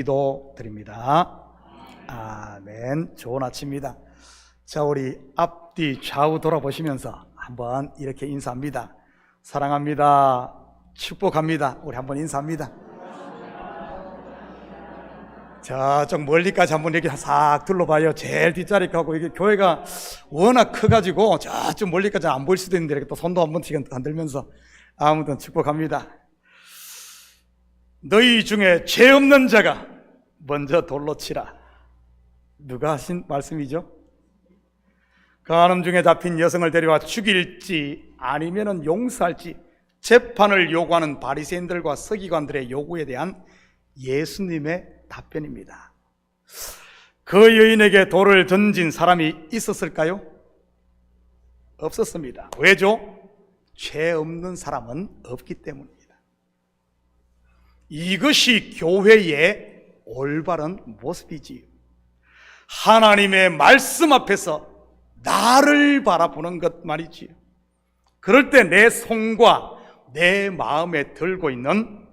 기도드립니다. 아멘. 좋은 아침입니다. 자, 우리 앞뒤 좌우 돌아보시면서 한번 이렇게 인사합니다. 사랑합니다. 축복합니다. 우리 한번 인사합니다. 저쪽 멀리까지 한번 이렇게 싹 둘러봐요. 제일 뒷자리 가고, 이게 교회가 워낙 커가지고 저쪽 멀리까지 안 보일 수도 있는데, 이렇게 또 손도 한 번씩 흔들면서 아무튼 축복합니다. 너희 중에 죄 없는 자가 먼저 돌로 치라. 누가 하신 말씀이죠? 간음 중에 잡힌 여성을 데려와 죽일지 아니면 용서할지 재판을 요구하는 바리새인들과 서기관들의 요구에 대한 예수님의 답변입니다. 그 여인에게 돌을 던진 사람이 있었을까요? 없었습니다. 왜죠? 죄 없는 사람은 없기 때문입니다. 이것이 교회의 올바른 모습이지요. 하나님의 말씀 앞에서 나를 바라보는 것 말이지요. 그럴 때 내 손과 내 마음에 들고 있는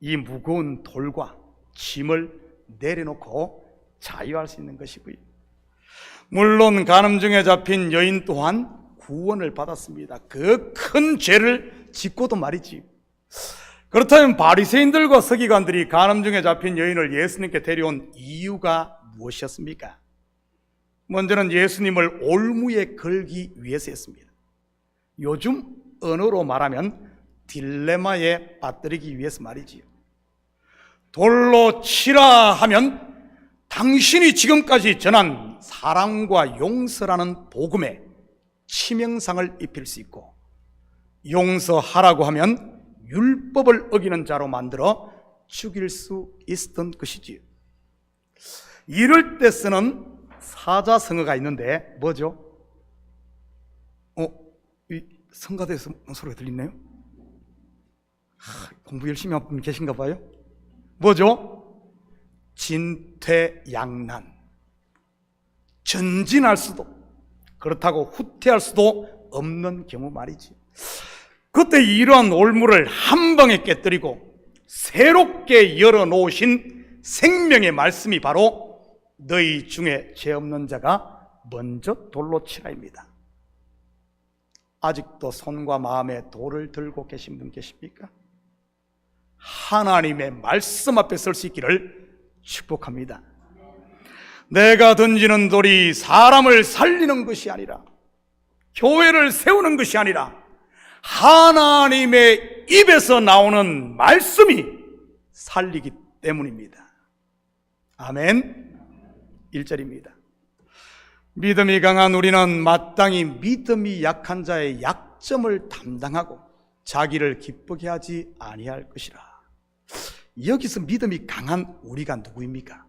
이 무거운 돌과 짐을 내려놓고 자유할 수 있는 것이고요. 물론 간음 중에 잡힌 여인 또한 구원을 받았습니다. 그 큰 죄를 짓고도 말이지요. 그렇다면 바리새인들과 서기관들이 간음 중에 잡힌 여인을 예수님께 데려온 이유가 무엇이었습니까? 먼저는 예수님을 올무에 걸기 위해서였습니다. 요즘 언어로 말하면 딜레마에 빠뜨리기 위해서 말이지요. 돌로 치라 하면 당신이 지금까지 전한 사랑과 용서라는 복음에 치명상을 입힐 수 있고, 용서하라고 하면 율법을 어기는 자로 만들어 죽일 수 있었던 것이지요. 이럴 때 쓰는 사자성어가 있는데 뭐죠? 이 성가대에서 소리가 들리네요. 공부 열심히 하는 분 계신가 봐요. 뭐죠? 진퇴양난. 전진할 수도, 그렇다고 후퇴할 수도 없는 경우 말이지. 그때 이러한 올무를 한 방에 깨뜨리고 새롭게 열어놓으신 생명의 말씀이 바로 너희 중에 죄 없는 자가 먼저 돌로 치라입니다. 아직도 손과 마음에 돌을 들고 계신 분 계십니까? 하나님의 말씀 앞에 설 수 있기를 축복합니다. 내가 던지는 돌이 사람을 살리는 것이 아니라, 교회를 세우는 것이 아니라 하나님의 입에서 나오는 말씀이 살리기 때문입니다. 아멘. 1절입니다. 믿음이 강한 우리는 마땅히 믿음이 약한 자의 약점을 담당하고 자기를 기쁘게 하지 아니할 것이라. 여기서 믿음이 강한 우리가 누구입니까?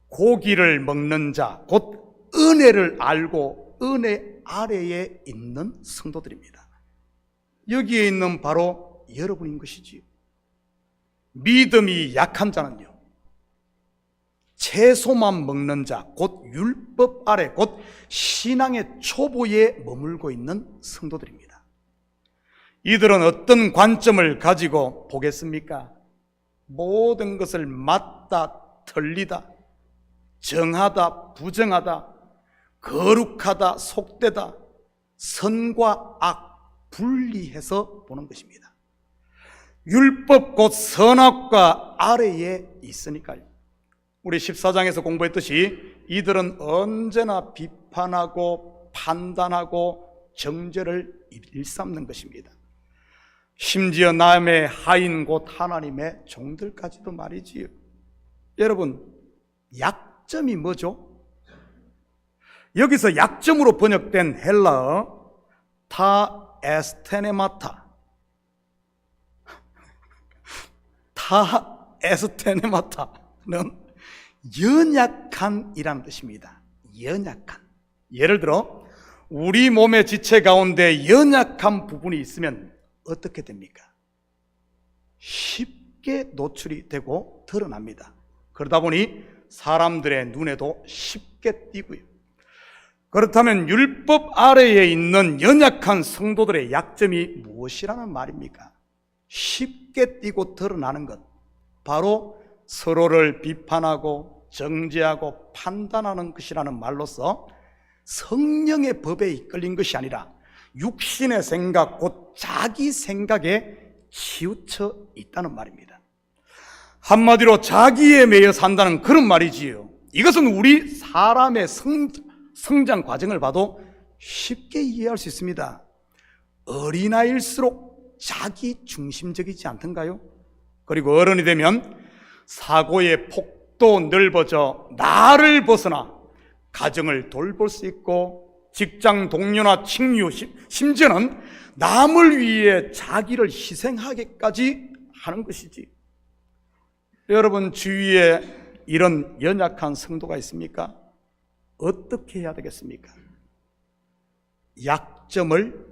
고기를 먹는 자, 곧 은혜를 알고 은혜 아래에 있는 성도들입니다. 여기에 있는 바로 여러분인 것이지요. 믿음이 약한 자는요, 채소만 먹는 자, 곧 율법 아래, 곧 신앙의 초보에 머물고 있는 성도들입니다. 이들은 어떤 관점을 가지고 보겠습니까? 모든 것을 맞다, 틀리다, 정하다, 부정하다, 거룩하다, 속되다, 선과 악 분리해서 보는 것입니다. 율법 곧 선악과 아래에 있으니까요. 우리 14장에서 공부했듯이 이들은 언제나 비판하고 판단하고 정죄를 일삼는 것입니다. 심지어 남의 하인 곧 하나님의 종들까지도 말이지요. 여러분, 약점이 뭐죠? 여기서 약점으로 번역된 헬라어 타 에스테네마타, 타 에스테네마타는 연약한이라는 뜻입니다. 연약한. 예를 들어 우리 몸의 지체 가운데 연약한 부분이 있으면 어떻게 됩니까? 쉽게 노출이 되고 드러납니다. 그러다 보니 사람들의 눈에도 쉽게 띄고요. 그렇다면 율법 아래에 있는 연약한 성도들의 약점이 무엇이라는 말입니까? 쉽게 띄고 드러나는 것, 바로 서로를 비판하고 정죄하고 판단하는 것이라는 말로서 성령의 법에 이끌린 것이 아니라 육신의 생각, 곧 자기 생각에 치우쳐 있다는 말입니다. 한마디로 자기에 매여 산다는 그런 말이지요. 이것은 우리 사람의 성장 과정을 봐도 쉽게 이해할 수 있습니다. 어린아이일수록 자기 중심적이지 않던가요? 그리고 어른이 되면 사고의 폭도 넓어져 나를 벗어나 가정을 돌볼 수 있고 직장 동료나 친구, 심지어는 남을 위해 자기를 희생하기까지 하는 것이지. 여러분 주위에 이런 연약한 성도가 있습니까? 어떻게 해야 되겠습니까? 약점을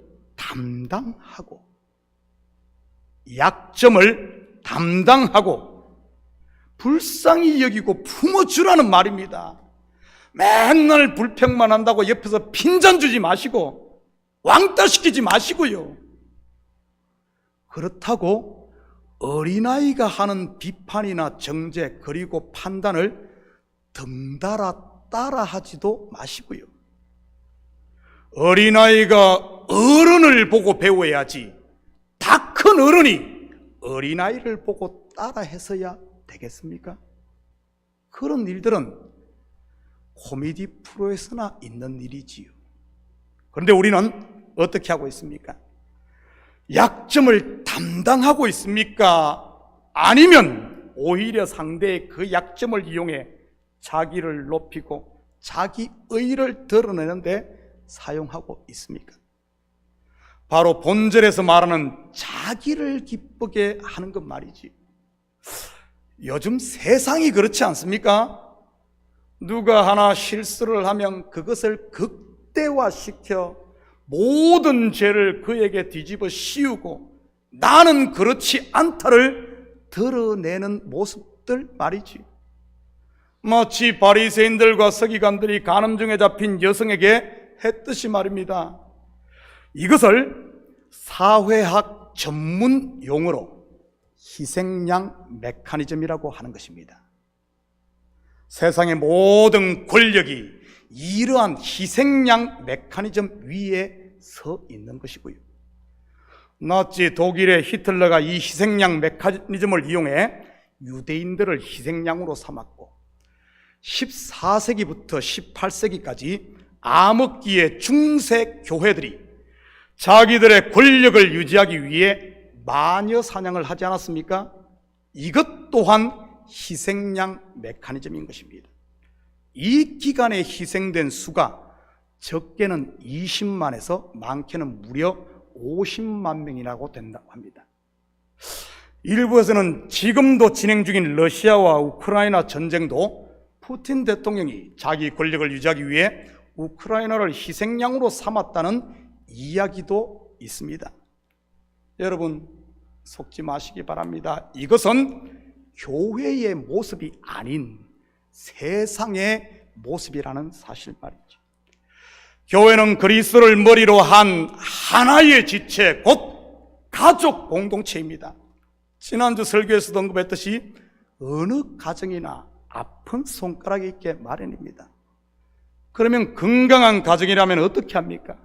담당하고 불쌍히 여기고 품어주라는 말입니다. 맨날 불평만 한다고 옆에서 핀잔 주지 마시고 왕따시키지 마시고요. 그렇다고 어린아이가 하는 비판이나 정죄 그리고 판단을 덩달아 따라하지도 마시고요. 어린아이가 어른을 보고 배워야지 다 큰 어른이 어린아이를 보고 따라해서야 되겠습니까? 그런 일들은 코미디 프로에서나 있는 일이지요. 그런데 우리는 어떻게 하고 있습니까? 약점을 담당하고 있습니까? 아니면 오히려 상대의 그 약점을 이용해 자기를 높이고 자기 의의를 드러내는데 사용하고 있습니까? 바로 본절에서 말하는 자기를 기쁘게 하는 것 말이지. 요즘 세상이 그렇지 않습니까? 누가 하나 실수를 하면 그것을 극대화시켜 모든 죄를 그에게 뒤집어 씌우고 나는 그렇지 않다를 드러내는 모습들 말이지. 마치 바리새인들과 서기관들이 간음중에 잡힌 여성에게 했듯이 말입니다. 이것을 사회학 전문 용어로 희생양 메커니즘이라고 하는 것입니다. 세상의 모든 권력이 이러한 희생양 메커니즘 위에 서 있는 것이고요. 나치 독일의 히틀러가 이 희생양 메커니즘을 이용해 유대인들을 희생양으로 삼았고 14세기부터 18세기까지 암흑기의 중세 교회들이 자기들의 권력을 유지하기 위해 마녀 사냥을 하지 않았습니까? 이것 또한 희생양 메커니즘인 것입니다. 이 기간에 희생된 수가 적게는 20만에서 많게는 무려 50만 명이라고 된다고 합니다. 일부에서는 지금도 진행 중인 러시아와 우크라이나 전쟁도 푸틴 대통령이 자기 권력을 유지하기 위해 우크라이나를 희생양으로 삼았다는 이야기도 있습니다. 여러분 속지 마시기 바랍니다. 이것은 교회의 모습이 아닌 세상의 모습이라는 사실 말이죠. 교회는 그리스도를 머리로 한 하나의 지체, 곧 가족 공동체입니다. 지난주 설교에서도 언급했듯이 어느 가정이나 아픈 손가락이 있게 마련입니다. 그러면 건강한 가정이라면 어떻게 합니까?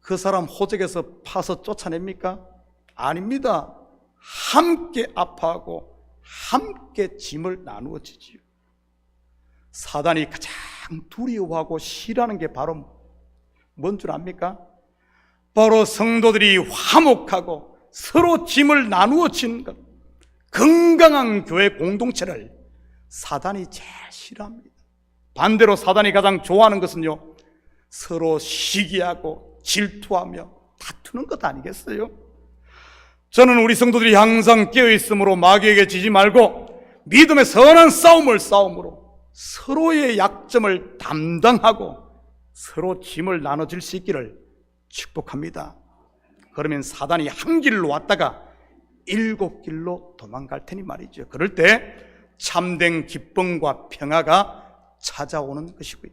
그 사람 호적에서 파서 쫓아냅니까? 아닙니다. 함께 아파하고 함께 짐을 나누어 지지요. 사단이 가장 두려워하고 싫어하는 게 바로 뭔 줄 압니까? 바로 성도들이 화목하고 서로 짐을 나누어 지는 것. 건강한 교회 공동체를 사단이 제일 싫어합니다. 반대로 사단이 가장 좋아하는 것은요, 서로 시기하고 질투하며 다투는 것 아니겠어요? 저는 우리 성도들이 항상 깨어있으므로 마귀에게 지지 말고 믿음의 선한 싸움을 싸움으로 서로의 약점을 담당하고 서로 짐을 나눠줄 수 있기를 축복합니다. 그러면 사단이 한 길로 왔다가 7길로 도망갈 테니 말이죠. 그럴 때 참된 기쁨과 평화가 찾아오는 것이고요.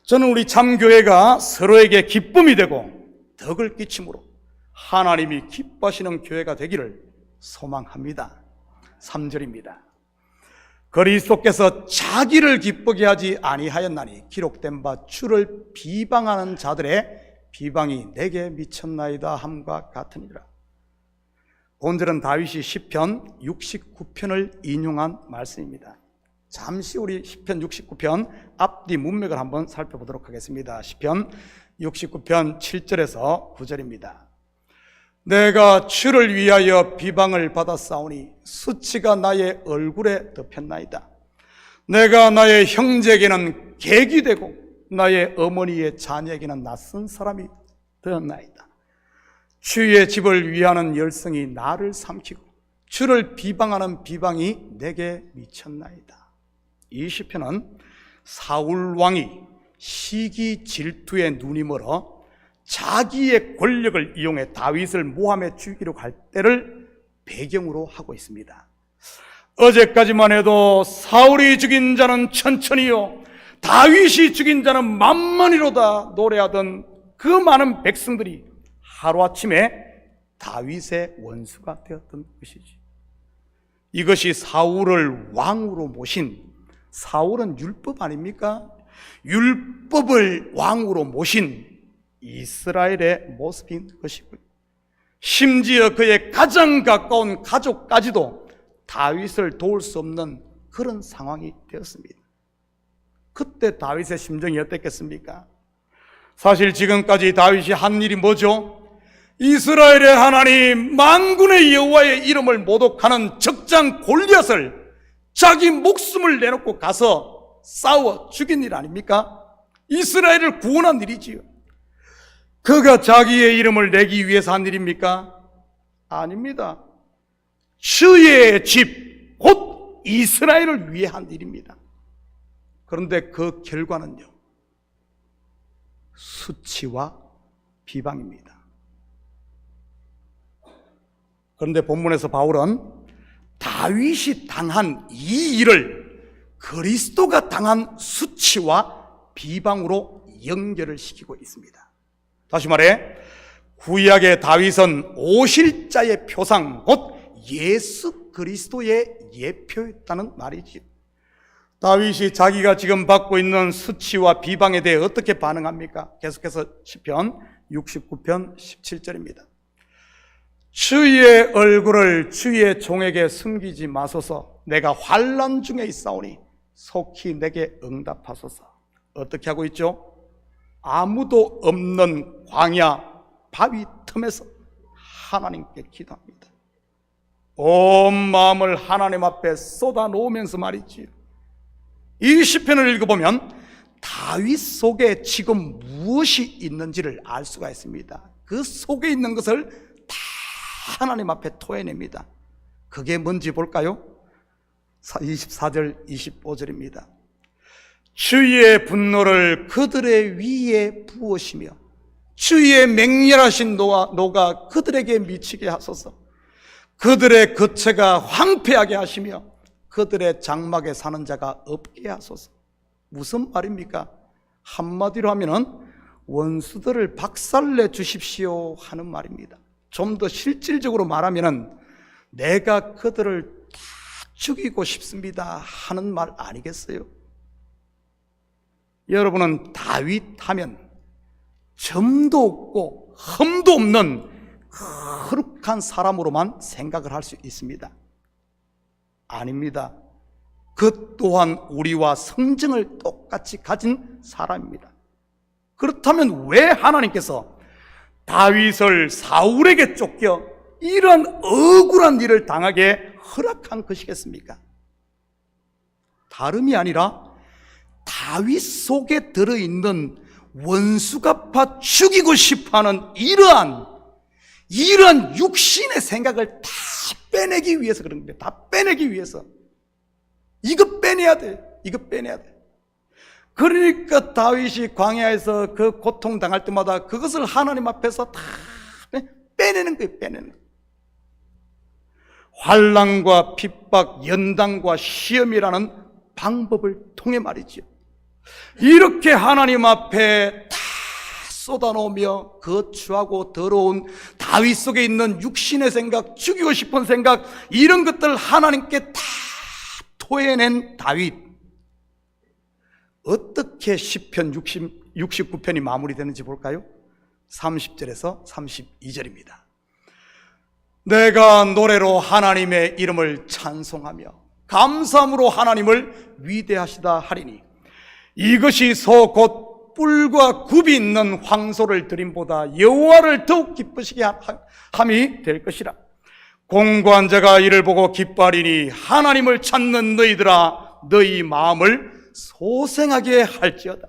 저는 우리 참교회가 서로에게 기쁨이 되고 덕을 끼침으로 하나님이 기뻐하시는 교회가 되기를 소망합니다. 3절입니다. 그리스도께서 자기를 기쁘게 하지 아니하였나니 기록된 바 주를 비방하는 자들의 비방이 내게 미쳤나이다 함과 같으니라. 본절은 다윗이 시편 69편을 인용한 말씀입니다. 잠시 우리 시편 69편 앞뒤 문맥을 한번 살펴보도록 하겠습니다. 시편 69편 7절에서 9절입니다. 내가 주를 위하여 비방을 받았사오니 수치가 나의 얼굴에 덮였나이다. 내가 나의 형제에게는 객이 되고 나의 어머니의 자녀에게는 낯선 사람이 되었나이다. 주의 집을 위하는 열성이 나를 삼키고 주를 비방하는 비방이 내게 미쳤나이다. 이 시편은 사울 왕이 시기 질투에 눈이 멀어 자기의 권력을 이용해 다윗을 모함해 죽이려고 할 때를 배경으로 하고 있습니다. 어제까지만 해도 사울이 죽인 자는 천천히요 다윗이 죽인 자는 만만히로다 노래하던 그 많은 백성들이 하루아침에 다윗의 원수가 되었던 것이지. 이것이 사울을 왕으로 모신, 사울은 율법 아닙니까? 율법을 왕으로 모신 이스라엘의 모습인 것이고요. 심지어 그의 가장 가까운 가족까지도 다윗을 도울 수 없는 그런 상황이 되었습니다. 그때 다윗의 심정이 어땠겠습니까? 사실 지금까지 다윗이 한 일이 뭐죠? 이스라엘의 하나님 만군의 여호와의 이름을 모독하는 적장 골리앗을 자기 목숨을 내놓고 가서 싸워 죽인 일 아닙니까? 이스라엘을 구원한 일이지요. 그가 자기의 이름을 내기 위해서 한 일입니까? 아닙니다. 주의 집, 곧 이스라엘을 위해 한 일입니다. 그런데 그 결과는요, 수치와 비방입니다. 그런데 본문에서 바울은 다윗이 당한 이 일을 그리스도가 당한 수치와 비방으로 연결을 시키고 있습니다. 다시 말해 구약의 다윗은 오실 자의 표상 곧 예수 그리스도의 예표였다는 말이지요. 다윗이 자기가 지금 받고 있는 수치와 비방에 대해 어떻게 반응합니까? 계속해서 시편 69편 17절입니다. 주의 얼굴을 주의 종에게 숨기지 마소서. 내가 환난 중에 있사오니 속히 내게 응답하소서. 어떻게 하고 있죠? 아무도 없는 광야 바위 틈에서 하나님께 기도합니다. 온 마음을 하나님 앞에 쏟아 놓으면서 말이지요. 이 시편을 읽어보면 다윗 속에 지금 무엇이 있는지를 알 수가 있습니다. 그 속에 있는 것을 다 하나님 앞에 토해냅니다. 그게 뭔지 볼까요? 24절 25절입니다. 주의 분노를 그들의 위에 부으시며 주의 맹렬하신 노가 그들에게 미치게 하소서. 그들의 거처가 황폐하게 하시며 그들의 장막에 사는 자가 없게 하소서. 무슨 말입니까? 한마디로 하면은 원수들을 박살내 주십시오 하는 말입니다. 좀 더 실질적으로 말하면은 내가 그들을 다 죽이고 싶습니다 하는 말 아니겠어요? 여러분은 다윗 하면 점도 없고 흠도 없는 거룩한 사람으로만 생각을 할 수 있습니다. 아닙니다. 그 또한 우리와 성정을 똑같이 가진 사람입니다. 그렇다면 왜 하나님께서 다윗을 사울에게 쫓겨 이런 억울한 일을 당하게 허락한 것이겠습니까? 다름이 아니라 다윗 속에 들어있는 원수가 파 죽이고 싶어하는 이러한 육신의 생각을 다 빼내기 위해서 그런 겁니다. 다 빼내기 위해서. 이거 빼내야 돼. 이거 빼내야 돼. 그러니까 다윗이 광야에서 그 고통당할 때마다 그것을 하나님 앞에서 다 빼내는 거예요. 빼내는 거예요. 환난과 핍박, 연단과 시험이라는 방법을 통해 말이죠. 이렇게 하나님 앞에 다 쏟아놓으며 거추하고 더러운 다윗 속에 있는 육신의 생각, 죽이고 싶은 생각, 이런 것들 하나님께 다 토해낸 다윗. 어떻게 시편 69편이 마무리되는지 볼까요? 30절에서 32절입니다. 내가 노래로 하나님의 이름을 찬송하며 감사함으로 하나님을 위대하시다 하리니 이것이 소 곧 뿔과 굽이 있는 황소를 드림보다 여호와를 더욱 기쁘시게 함이 될 것이라. 공고한 자가 이를 보고 기뻐하리니 하나님을 찾는 너희들아 너희 마음을 소생하게 할지어다.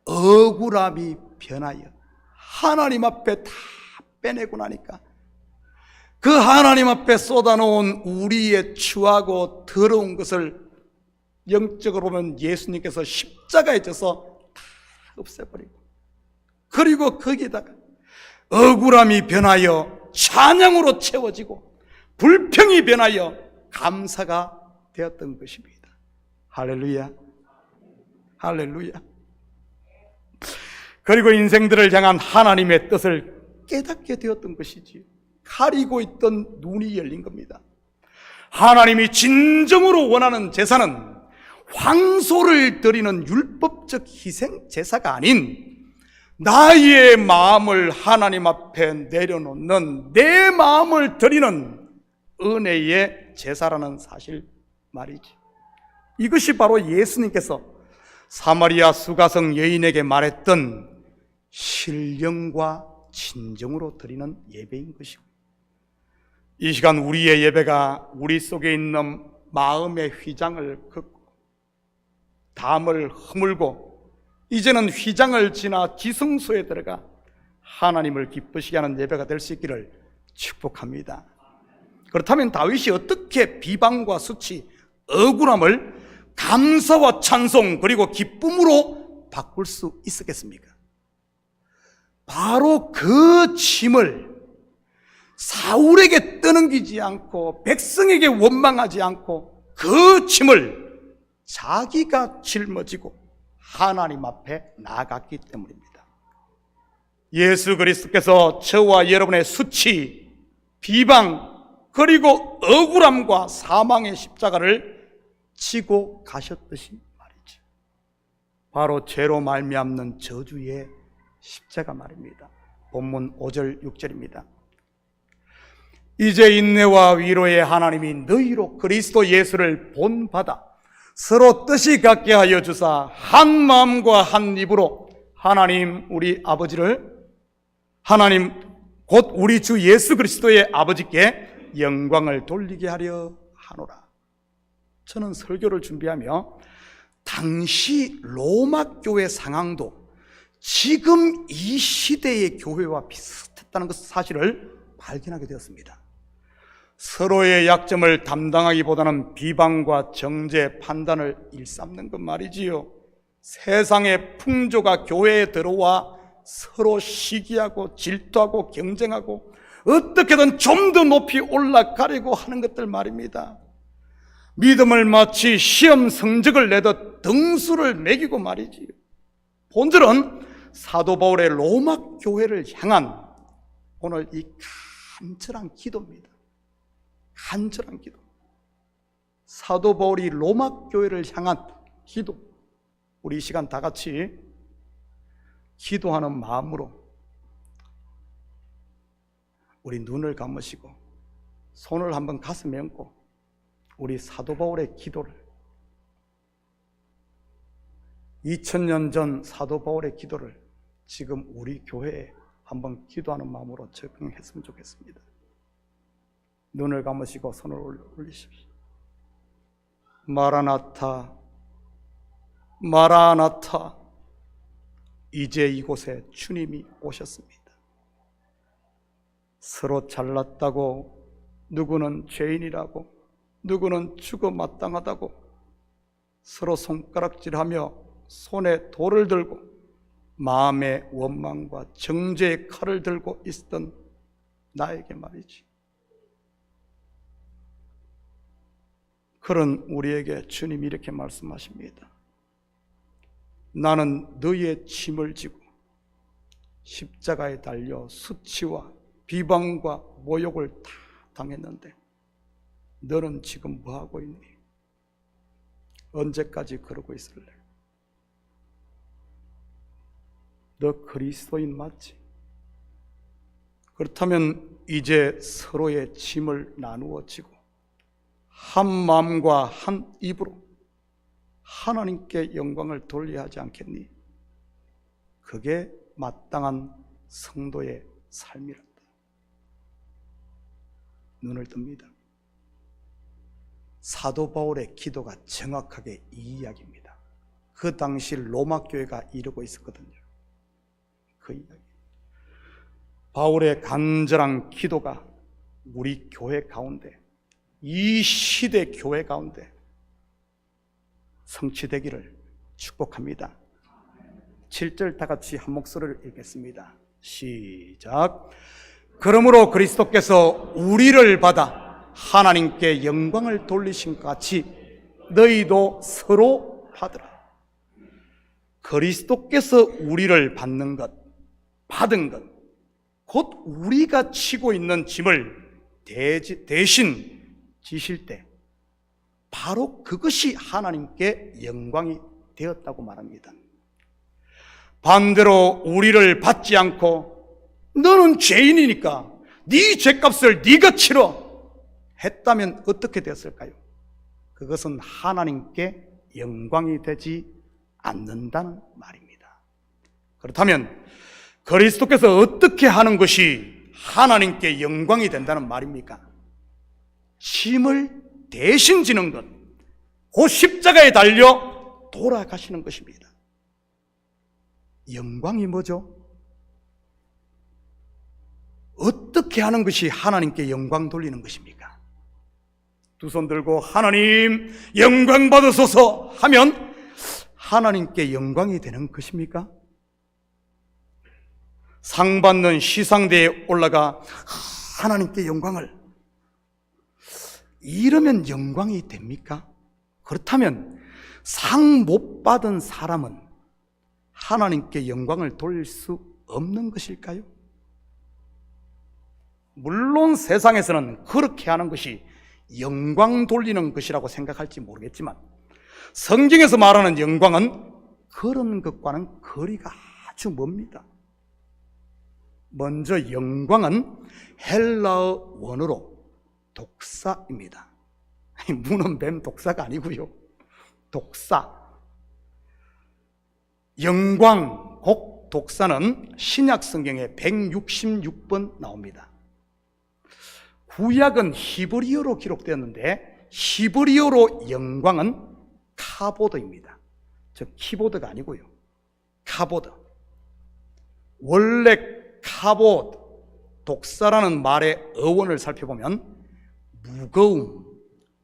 억울함이 변하여 하나님 앞에 다 빼내고 나니까 그 하나님 앞에 쏟아놓은 우리의 추하고 더러운 것을 영적으로 보면 예수님께서 십자가에 져서 다 없애버리고, 그리고 거기에다가 억울함이 변하여 찬양으로 채워지고 불평이 변하여 감사가 되었던 것입니다. 할렐루야, 할렐루야. 그리고 인생들을 향한 하나님의 뜻을 깨닫게 되었던 것이지요. 가리고 있던 눈이 열린 겁니다. 하나님이 진정으로 원하는 제사는 황소를 드리는 율법적 희생 제사가 아닌 나의 마음을 하나님 앞에 내려놓는 내 마음을 드리는 은혜의 제사라는 사실 말이지. 이것이 바로 예수님께서 사마리아 수가성 여인에게 말했던 신령과 진정으로 드리는 예배인 것이고, 이 시간 우리의 예배가 우리 속에 있는 마음의 휘장을 긋고 담을 허물고 이제는 휘장을 지나 지성소에 들어가 하나님을 기쁘시게 하는 예배가 될 수 있기를 축복합니다. 그렇다면 다윗이 어떻게 비방과 수치, 억울함을 감사와 찬송 그리고 기쁨으로 바꿀 수 있었겠습니까? 바로 그 짐을 사울에게 떠넘기지 않고 백성에게 원망하지 않고 그 짐을 자기가 짊어지고 하나님 앞에 나아갔기 때문입니다. 예수 그리스도께서 저와 여러분의 수치, 비방 그리고 억울함과 사망의 십자가를 지고 가셨듯이 말이죠. 바로 죄로 말미암는 저주의 십자가 말입니다. 본문 5절 6절입니다. 이제 인내와 위로의 하나님이 너희로 그리스도 예수를 본받아 서로 뜻이 같게 하여 주사 한 마음과 한 입으로 하나님 우리 아버지를, 하나님 곧 우리 주 예수 그리스도의 아버지께 영광을 돌리게 하려 하노라. 저는 설교를 준비하며 당시 로마 교회 상황도 지금 이 시대의 교회와 비슷했다는 것 사실을 발견하게 되었습니다. 서로의 약점을 담당하기보다는 비방과 정죄, 판단을 일삼는 것 말이지요. 세상의 풍조가 교회에 들어와 서로 시기하고 질투하고 경쟁하고 어떻게든 좀 더 높이 올라가려고 하는 것들 말입니다. 믿음을 마치 시험 성적을 내듯 등수를 매기고 말이지요. 본질은 사도 바울의 로마 교회를 향한 오늘 이 간절한 기도입니다. 간절한 기도. 사도 바울이 로마 교회를 향한 기도. 우리 이 시간 다 같이 기도하는 마음으로 우리 눈을 감으시고 손을 한번 가슴에 얹고 우리 사도 바울의 기도를, 2000년 전 사도 바울의 기도를 지금 우리 교회에 한번 기도하는 마음으로 적용했으면 좋겠습니다. 눈을 감으시고 손을 올리십시오. 마라나타, 마라나타. 이제 이곳에 주님이 오셨습니다. 서로 잘났다고, 누구는 죄인이라고, 누구는 죽어 마땅하다고 서로 손가락질하며 손에 돌을 들고 마음의 원망과 정죄의 칼을 들고 있었던 나에게 말이지. 그런 우리에게 주님이 이렇게 말씀하십니다. 나는 너의 짐을 지고 십자가에 달려 수치와 비방과 모욕을 다 당했는데 너는 지금 뭐하고 있니? 언제까지 그러고 있을래? 너 그리스도인 맞지? 그렇다면 이제 서로의 짐을 나누어 지고 한 마음과 한 입으로 하나님께 영광을 돌려야 하지 않겠니? 그게 마땅한 성도의 삶이란다. 눈을 뜹니다. 사도 바울의 기도가 정확하게 이 이야기입니다. 그 당시 로마 교회가 이루고 있었거든요. 그 이야기. 바울의 간절한 기도가 우리 교회 가운데, 이 시대 교회 가운데 성취되기를 축복합니다. 7절 다 같이 한 목소리를 읽겠습니다. 시작. 그러므로 그리스도께서 우리를 받아 하나님께 영광을 돌리신 것 같이 너희도 서로 받으라. 그리스도께서 우리를 받는 것, 받은 것, 곧 우리가 치고 있는 짐을 대신 지실 때 바로 그것이 하나님께 영광이 되었다고 말합니다. 반대로 우리를 받지 않고 너는 죄인이니까 네 죄값을 네가 치러 했다면 어떻게 됐을까요? 그것은 하나님께 영광이 되지 않는다는 말입니다. 그렇다면 그리스도께서 어떻게 하는 것이 하나님께 영광이 된다는 말입니까? 짐을 대신 지는 것, 그 십자가에 달려 돌아가시는 것입니다. 영광이 뭐죠? 어떻게 하는 것이 하나님께 영광 돌리는 것입니까? 두 손 들고 하나님 영광 받으소서 하면 하나님께 영광이 되는 것입니까? 상 받는 시상대에 올라가 하나님께 영광을, 이러면 영광이 됩니까? 그렇다면 상 못 받은 사람은 하나님께 영광을 돌릴 수 없는 것일까요? 물론 세상에서는 그렇게 하는 것이 영광 돌리는 것이라고 생각할지 모르겠지만 성경에서 말하는 영광은 그런 것과는 거리가 아주 멉니다. 먼저 영광은 헬라어 원어로 독사입니다. 문은 뱀 독사가 아니고요. 독사. 영광, 곡 독사는 신약 성경에 166번 나옵니다. 구약은 히브리어로 기록되었는데 히브리어로 영광은 카보드입니다. 즉 키보드가 아니고요. 카보드. 원래 카보드, 독사라는 말의 어원을 살펴보면 무거움,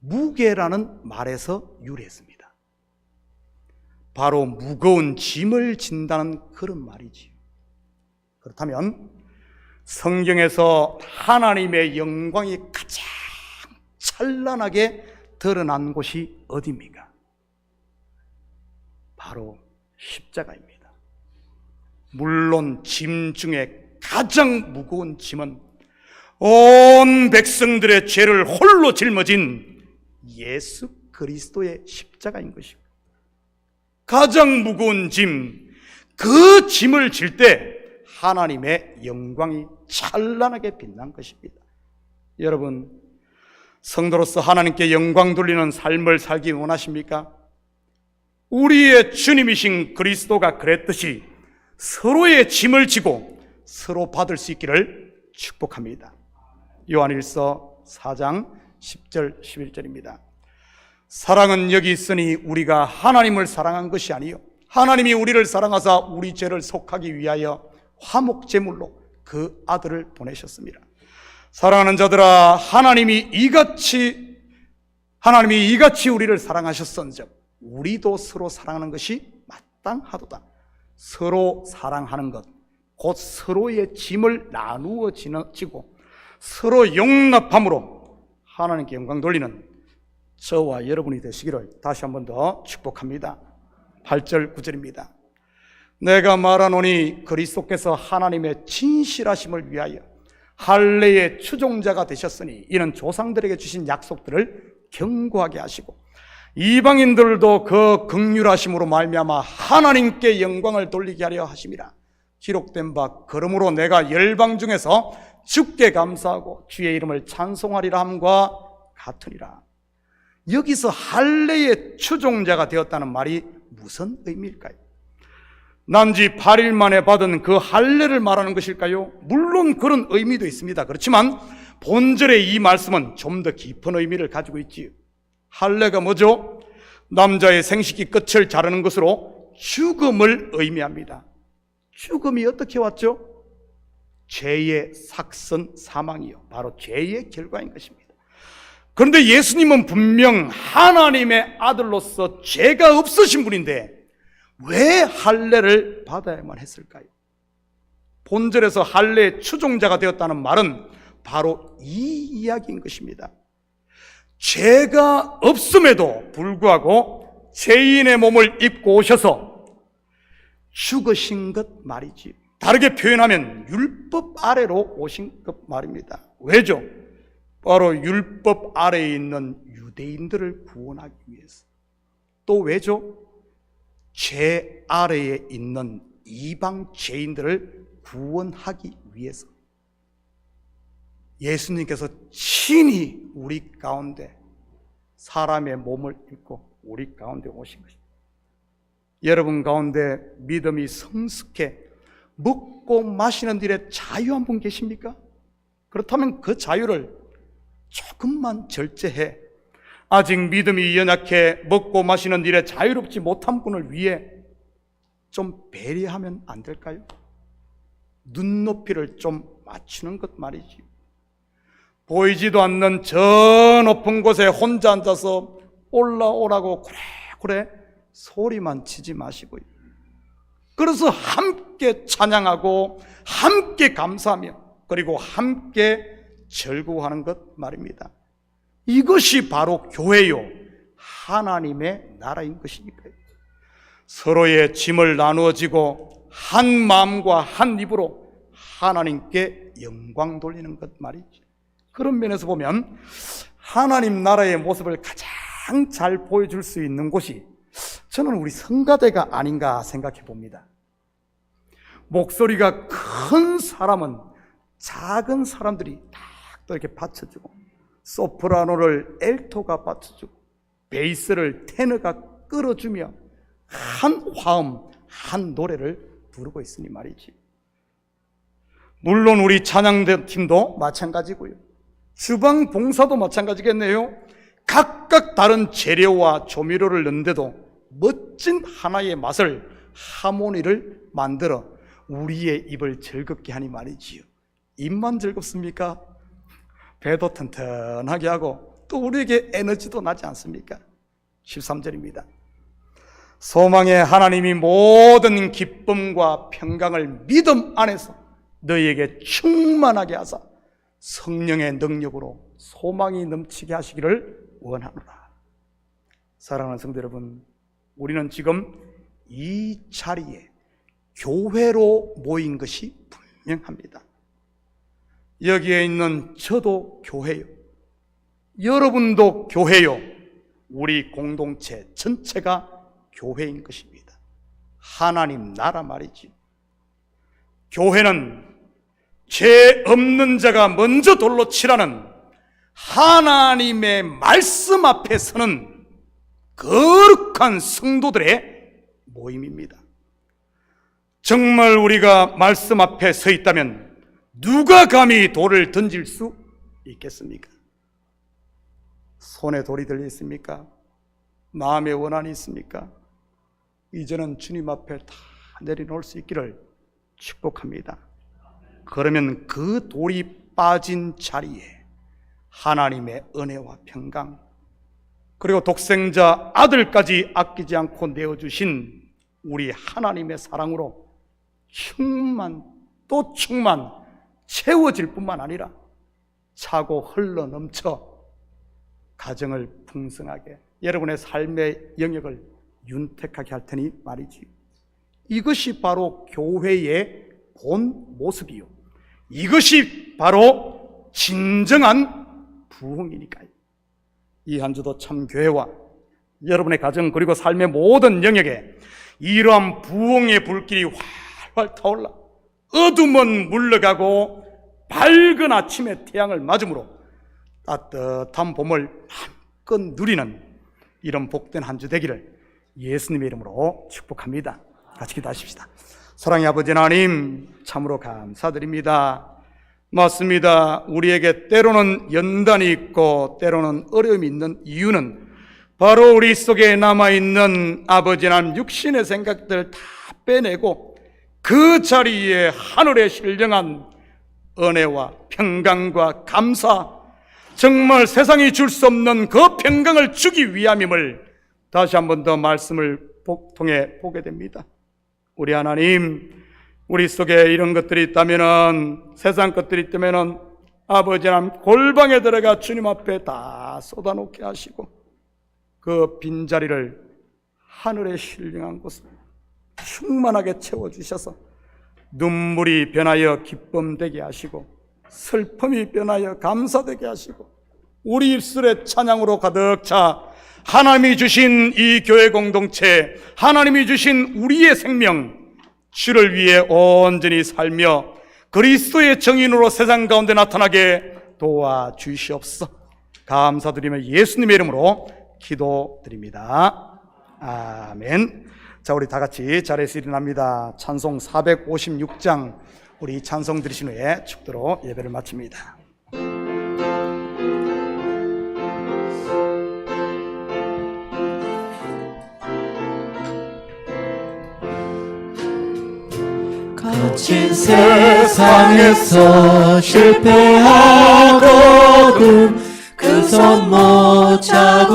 무게라는 말에서 유래했습니다. 바로 무거운 짐을 진다는 그런 말이지요. 그렇다면 성경에서 하나님의 영광이 가장 찬란하게 드러난 곳이 어디입니까? 바로 십자가입니다. 물론 짐 중에 가장 무거운 짐은 온 백성들의 죄를 홀로 짊어진 예수 그리스도의 십자가인 것입니다. 가장 무거운 짐, 그 짐을 질 때 하나님의 영광이 찬란하게 빛난 것입니다. 여러분, 성도로서 하나님께 영광 돌리는 삶을 살기 원하십니까? 우리의 주님이신 그리스도가 그랬듯이 서로의 짐을 지고 서로 받을 수 있기를 축복합니다. 요한일서 4장 10절 11절입니다. 사랑은 여기 있으니 우리가 하나님을 사랑한 것이 아니요 하나님이 우리를 사랑하사 우리 죄를 속하기 위하여 화목제물로 그 아들을 보내셨습니다. 사랑하는 자들아, 하나님이 이같이 우리를 사랑하셨은즉 우리도 서로 사랑하는 것이 마땅하도다. 서로 사랑하는 것, 곧 서로의 짐을 나누어 지고 서로 용납함으로 하나님께 영광 돌리는 저와 여러분이 되시기를 다시 한 번 더 축복합니다. 8절 9절입니다. 내가 말하노니 그리스도께서 하나님의 진실하심을 위하여 할례의 추종자가 되셨으니 이는 조상들에게 주신 약속들을 견고하게 하시고 이방인들도 그 긍휼하심으로 말미암아 하나님께 영광을 돌리게 하려 하심이라. 기록된 바 그러므로 내가 열방 중에서 주께 감사하고 주의 이름을 찬송하리라 함과 같으니라. 여기서 할례의 추종자가 되었다는 말이 무슨 의미일까요? 난지 8일 만에 받은 그 할례를 말하는 것일까요? 물론 그런 의미도 있습니다. 그렇지만 본절의 이 말씀은 좀 더 깊은 의미를 가지고 있지요. 할례가 뭐죠? 남자의 생식기 끝을 자르는 것으로 죽음을 의미합니다. 죽음이 어떻게 왔죠? 죄의 삭선 사망이요, 바로 죄의 결과인 것입니다. 그런데 예수님은 분명 하나님의 아들로서 죄가 없으신 분인데 왜 할례를 받아야만 했을까요? 본절에서 할례의 추종자가 되었다는 말은 바로 이 이야기인 것입니다. 죄가 없음에도 불구하고 죄인의 몸을 입고 오셔서 죽으신 것 말이지. 다르게 표현하면 율법 아래로 오신 것 말입니다. 왜죠? 바로 율법 아래에 있는 유대인들을 구원하기 위해서. 또 왜죠? 죄 아래에 있는 이방 죄인들을 구원하기 위해서. 예수님께서 친히 우리 가운데 사람의 몸을 입고 우리 가운데 오신 것입니다. 여러분 가운데 믿음이 성숙해 먹고 마시는 일에 자유한 분 계십니까? 그렇다면 그 자유를 조금만 절제해 아직 믿음이 연약해 먹고 마시는 일에 자유롭지 못한 분을 위해 좀 배려하면 안 될까요? 눈높이를 좀 맞추는 것 말이지. 보이지도 않는 저 높은 곳에 혼자 앉아서 올라오라고 그래 소리만 치지 마시고요. 그래서 함께 찬양하고 함께 감사하며 그리고 함께 즐거워하는 것 말입니다. 이것이 바로 교회요, 하나님의 나라인 것이니까요. 서로의 짐을 나누어지고 한 마음과 한 입으로 하나님께 영광 돌리는 것 말이죠. 그런 면에서 보면 하나님 나라의 모습을 가장 잘 보여줄 수 있는 곳이 저는 우리 성가대가 아닌가 생각해 봅니다. 목소리가 큰 사람은 작은 사람들이 딱 또 이렇게 받쳐주고, 소프라노를 엘토가 받쳐주고, 베이스를 테너가 끌어주며 한 화음, 한 노래를 부르고 있으니 말이지. 물론 우리 찬양팀도 마찬가지고요. 주방 봉사도 마찬가지겠네요. 각각 다른 재료와 조미료를 넣는데도 멋진 하나의 맛을, 하모니를 만들어 우리의 입을 즐겁게 하니 말이지요. 입만 즐겁습니까? 배도 튼튼하게 하고 또 우리에게 에너지도 나지 않습니까? 13절입니다. 소망의 하나님이 모든 기쁨과 평강을 믿음 안에서 너희에게 충만하게 하사 성령의 능력으로 소망이 넘치게 하시기를 원하노라. 사랑하는 성도 여러분, 우리는 지금 이 자리에 교회로 모인 것이 분명합니다. 여기에 있는 저도 교회요, 여러분도 교회요, 우리 공동체 전체가 교회인 것입니다. 하나님 나라 말이지. 교회는 죄 없는 자가 먼저 돌로 치라는 하나님의 말씀 앞에 서는 거룩한 성도들의 모임입니다. 정말 우리가 말씀 앞에 서 있다면 누가 감히 돌을 던질 수 있겠습니까? 손에 돌이 들려 있습니까? 마음에 원한이 있습니까? 이제는 주님 앞에 다 내려놓을 수 있기를 축복합니다. 그러면 그 돌이 빠진 자리에 하나님의 은혜와 평강, 그리고 독생자 아들까지 아끼지 않고 내어주신 우리 하나님의 사랑으로 충만 또 충만 채워질 뿐만 아니라 차고 흘러 넘쳐 가정을 풍성하게, 여러분의 삶의 영역을 윤택하게 할 테니 말이지. 이것이 바로 교회의 본 모습이요, 이것이 바로 진정한 부흥이니까요. 이 한 주도 참 교회와 여러분의 가정 그리고 삶의 모든 영역에 이러한 부흥의 불길이 활활 타올라 어둠은 물러가고 밝은 아침의 태양을 맞음으로 따뜻한 봄을 마음껏 누리는 이런 복된 한 주 되기를 예수님의 이름으로 축복합니다. 같이 기도하십시다. 사랑의 아버지 하나님, 참으로 감사드립니다. 맞습니다. 우리에게 때로는 연단이 있고 때로는 어려움이 있는 이유는 바로 우리 속에 남아있는 아버지 하나님 육신의 생각들을 다 빼내고 그 자리에 하늘의 신령한 은혜와 평강과 감사, 정말 세상이 줄 수 없는 그 평강을 주기 위함임을 다시 한 번 더 말씀을 통해 보게 됩니다. 우리 하나님, 우리 속에 이런 것들이 있다면은, 세상 것들이 있다면은 아버지 하나님 골방에 들어가 주님 앞에 다 쏟아놓게 하시고 그 빈자리를 하늘의 신령한 곳으로 충만하게 채워주셔서 눈물이 변하여 기쁨 되게 하시고 슬픔이 변하여 감사되게 하시고 우리 입술에 찬양으로 가득 차 하나님이 주신 이 교회 공동체, 하나님이 주신 우리의 생명, 주를 위해 온전히 살며 그리스도의 정인으로 세상 가운데 나타나게 도와주시옵소서. 감사드리며 예수님의 이름으로 기도드립니다. 아멘. 자, 우리 다 같이 자리에서 일어납니다. 찬송 456장 우리 찬송 들으신 후에 축도로 예배를 마칩니다. 거친 세상에서 실패하거든 그 손 못 잡고